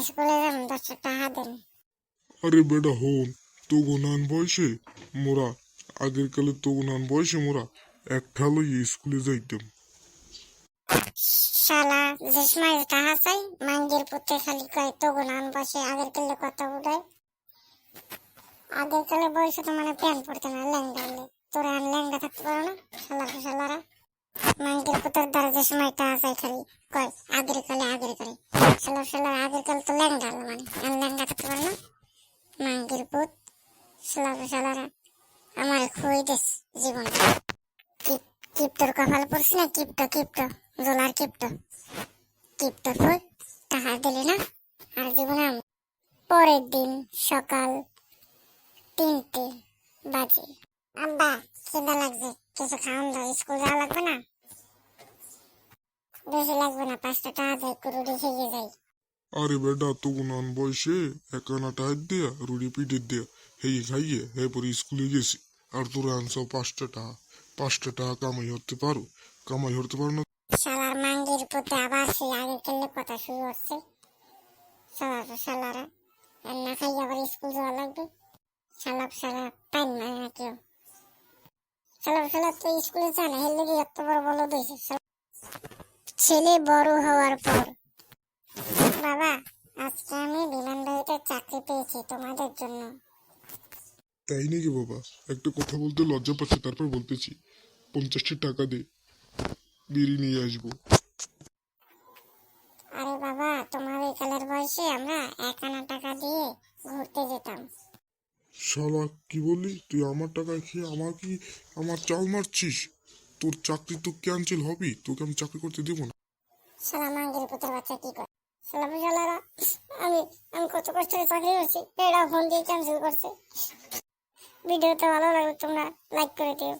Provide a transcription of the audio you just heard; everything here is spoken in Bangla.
স্কুলে যাম 10 টাকা দেন। আরে বেটা হন, তো নান বয়সে মোরা আগের কালে তো নান বয়সে মোরা একটা লইয়ে স্কুলে যাইতাম। শালা যে সময় টাকা চাই মাঙ্গের পুতে খালি কয় তগুনান বসে আগের কালে কথা উঠায়। আগের কালে বয়সে তো মানে প্যান্ট পড়তে না লেহেঙ্গা হলে তোরা লেহেঙ্গা থাকতে পারো না শালারা। মাঙ্গের পুতের দ্বারা যে সময় টাকা চাই খালি কয় আগের কালে শালার আগের কালে তো লেহেঙ্গা হলো মানে লেহেঙ্গা থাকতে পারো না মাঙ্গের পুত শালারা আমার খুঁই দেশ জীবন। কিপ্টর কপাল পড়ছি না কিপ্টো জোলার কিপ্টো ফুল টাকা দিলে না আর দিব না। পরের দিন সকাল 3টে বাজে। আব্বা খিদা লাগছে, কিছু খাওয়ান দাও, স্কুল যাওয়া লাগবে না? বেশি লাগবে না, 5টা টাকা দিয়ে একটু রুটি খেয়ে যাই। আরে বেটা তো নান বয়সে একানা টাইট দিয়া রুড়ি পিঠে দিয়া হেই খাইয়ে হে পরে স্কুলে গেছি। আর তোরা আনছো 5টা টাকা কামাই হতে পারো না? শালার মাঙ্গির পুতে আবার সেই আগের কেলে কথা শুরু হচ্ছে। শালারা আর না খাই আবার স্কুল যাওয়া লাগবে। শালা পাইন না কেউ। শালা তো স্কুলে যায় না, হেলে গিয়ে এত বড় বলদ হয়েছে। ছেলে বড় হওয়ার পর বাবা আজকে আমি বিমানবাহিতে চাকরি পেয়েছি তোমাদের জন্য। তাই নাকি বাবা? একটা কথা বলতে লজ্জা পাচ্ছে, তারপর বলতেছি 50টা টাকা দে, বিড়ি নিয়ে আসবো। আরে বাবা তোমার ওই কালের বয়সে আমরা 1 আনা টাকা দিয়ে ঘুরতে যেতাম। শালা কি বললি তুই? আমার টাকা খেয়ে আমার চাল মারছিস? তোর চাকরি তো ক্যান্সেল হবি, তোকে আমি চাকরি করতে দেবো না। শালা মাঙ্গের পুত্র বাচ্চা কি করে? শালারা আমি আমি কত কষ্ট করে চাকরি করছি, এরা ফোন দিয়ে ক্যান্সেল করছে। ভিডিওটা ভালো লাগলে তোমরা লাইক করে দিও।